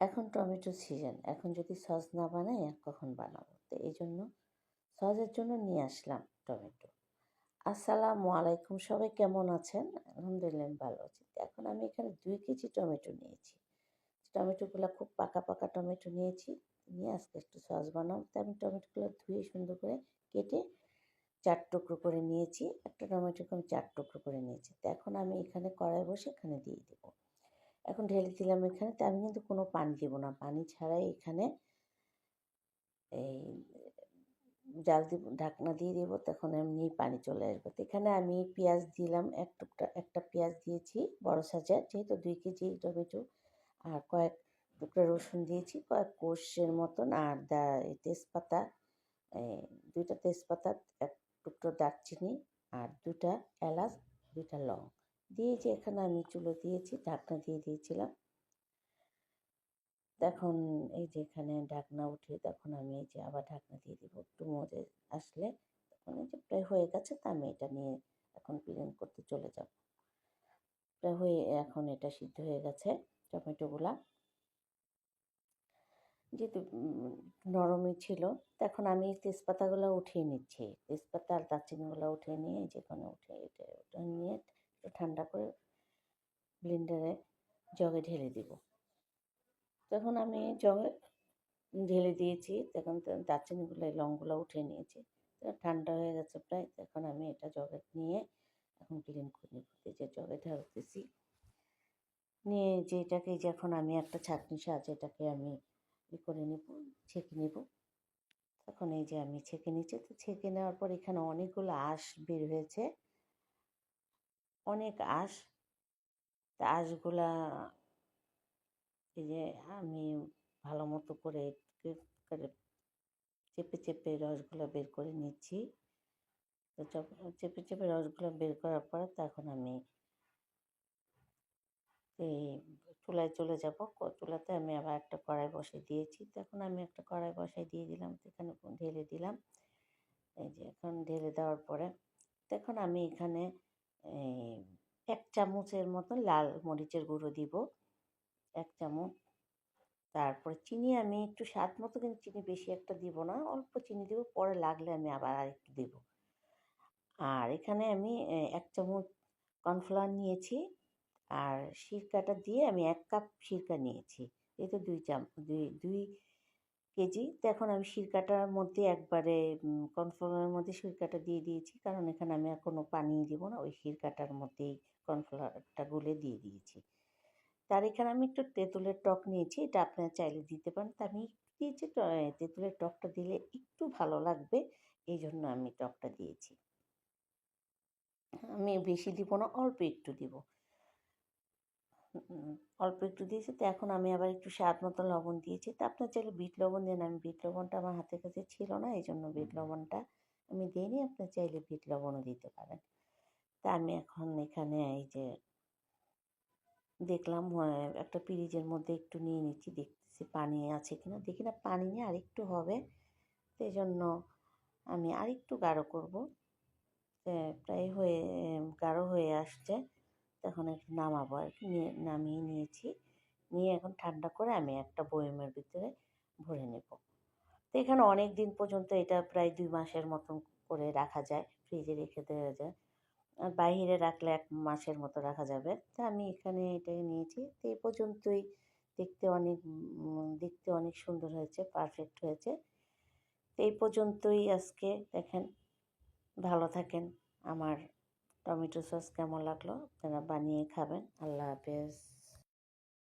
এখন tomato season, এখন যদি সস না বানাই আর কখন বানাবো? তো এই জন্য সসের জন্য নিয়ে আসলাম টমেটো। আসসালামু আলাইকুম, সবাই কেমন আছেন? আলহামদুলিল্লাহ আমি ভালো আছি। তো এখন আমি এখানে 2 কেজি টমেটো নিয়েছি। টমেটোগুলা খুব পাকা পাকা টমেটো নিয়েছি। নিয়ে আজকে একটু সস বানাবো। তো আমি টমেটোগুলো ধুয়ে সুন্দর করে কেটে 4 টুকরো করে নিয়েছি। একটা টমেটোকে আমি 4 টুকরো করে নিয়েছি। তো এখন আমি এখানে কড়াই বসে এখানে দিয়ে দেবো। এখন ঢেলে দিলাম এখানে। তো আমি কিন্তু কোনো পানি দেবো না। পানি ছাড়াই এখানে এই জাল দিব, ঢাকনা দিয়ে দেবো, তখন এমনিই পানি চলে আসবে। তো এখানে আমি পেঁয়াজ দিলাম, একটা পেঁয়াজ দিয়েছি বড় সাইজের, যেহেতু 2 কেজি টমেটো। আর কয়েক টুকরা রসুন দিয়েছি, কয়েক কোষের মতন। আর তেজপাতা, 2টা তেজপাতা, 1 টুকরো দারচিনি, আর 2টা এলাচ, 2টা লং দিয়ে যে এখানে আমি চুলো দিয়েছি, ঢাকনা দিয়ে দিয়েছিলাম। এখন এই যে এখানে ঢাকনা উঠিয়ে তখন আমি এই যে আবার ঢাকনা দিয়ে দিব, একটু মজে আসলে তখন এই যে প্রায় হয়ে গেছে। তা আমি এটা নিয়ে এখন ব্লেন্ড করতে চলে যাব। প্রায় হয়ে এখন এটা সিদ্ধ হয়ে গেছে টমেটোগুলা, যেহেতু নরমই ছিল। তো এখন আমি তেজপাতাগুলো উঠিয়ে নিচ্ছি, তেজপাতা আর দারচিনিগুলো উঠিয়ে নিয়ে যেখানে উঠে এটা ওটা নিয়ে একটু ঠান্ডা করে ব্লেন্ডারে জগে ঢেলে দিব। তখন আমি জগে ঢেলে দিয়েছি, তখন তো দারচিনিগুলো লংগুলো উঠিয়ে নিয়েছি। তো ঠান্ডা হয়ে গেছে প্রায়। এখন আমি এটা জগে নিয়ে এখন ব্লেন্ড করে নেব। এই যে জগে ঢালতেছি, নিয়ে যে এটাকে যে এখন আমি একটা ছাঁকনির সাহায্যে এটাকে আমি করে নেব, ছেঁকে নেব। তখন এই যে আমি ছেঁকে নিচ্ছি। তো ছেঁকে নেওয়ার পর এখানে অনেকগুলো আঁশ বের হয়েছে, অনেক আঁশ। তা আঁশগুলা এই যে আমি ভালো মতো করে চেপে চেপে রসগুলো বের করে নিচ্ছি। তো চেপে চেপে রসগুলো বের করার পরে তখন আমি এই চুলায় চলে যাব। চুলাতে আমি আবার একটা কড়াই বসিয়ে দিয়েছি। তখন আমি একটা কড়াই বসাই দিয়ে দিলাম, এখানে ঢেলে দিলাম। এই যে এখন ঢেলে দেওয়ার পরে তখন আমি এখানে 1 চামচের মতো লাল মরিচের গুঁড়ো দিব, 1 চামচ। তারপরে চিনি আমি একটু স্বাদ মতো, কিন্তু চিনি বেশি একটা দিব না, অল্প চিনি দেবো, পরে লাগলে আমি আবার আরেকটু দেবো। আর এখানে আমি 1 চামচ কর্নফ্লাওয়ার নিয়েছি। আর সিরকাটা দিয়ে আমি 1 কাপ সিরকা নিয়েছি। যেহেতু 2 কেজি। তো এখন আমি সিরকাটার মধ্যে একবারে কর্নফ্লাওয়ারের মধ্যে সিরকাটা দিয়ে দিয়েছি, কারণ এখানে আমি আর কোনো পানি দিব না, ওই সিরকাটার মধ্যেই কর্নফ্লাওয়ারটা গুলে দিয়ে দিয়েছি। তার এখানে আমি একটু তেঁতুলের টক নিয়েছি, এটা আপনারা চাইলে দিতে পারেন। তা আমি একটু দিয়েছি, তেঁতুলের টকটা দিলে একটু ভালো লাগবে, এই জন্য আমি টকটা দিয়েছি। আমি বেশি দিব না, অল্প একটু দিব। অল্প একটু দিয়েছি। তো এখন আমি আবার একটু স্বাদ মতো লবণ দিয়েছি। তো আপনার চাইলে বিট লবণ দেন, আমি বিট লবণটা আমার হাতের কাছে ছিল না, এই জন্য বিট লবণটা আমি দিইনি। আপনার চাইলে বিট লবণও দিতে পারেন। তা আমি এখন এখানে এই যে দেখলাম একটা পিরিজের মধ্যে একটু নিয়ে নিচ্ছি, দেখতেছি পানি আছে কিনা, দেখি না পানি নেই, আরেকটু হবে। তো এই জন্য আমি আরেকটু গাঢ় করব। প্রায় গাঢ় হয়ে আসছে, তখন একটু নামাবো আর কি। নামিয়ে নিয়েছি, নিয়ে এখন ঠান্ডা করে আমি একটা বয়মের ভিতরে ভরে নেব। তো এখানে অনেক দিন পর্যন্ত এটা প্রায় 2 মাসের মতন করে রাখা যায়, ফ্রিজে রেখে দেওয়া যায়। আর বাইরে রাখলে 1 মাসের মতো রাখা যাবে। তা আমি এখানে এটাই নিয়েছি। তো এই পর্যন্তই। দেখতে অনেক সুন্দর হয়েছে, পারফেক্ট হয়েছে। তো এই পর্যন্তই আজকে। দেখেন, ভালো থাকেন। আমার টমেটো সস কেমন লাগলো আপনারা বানিয়ে খাবেন। আল্লাহ হাফেজ।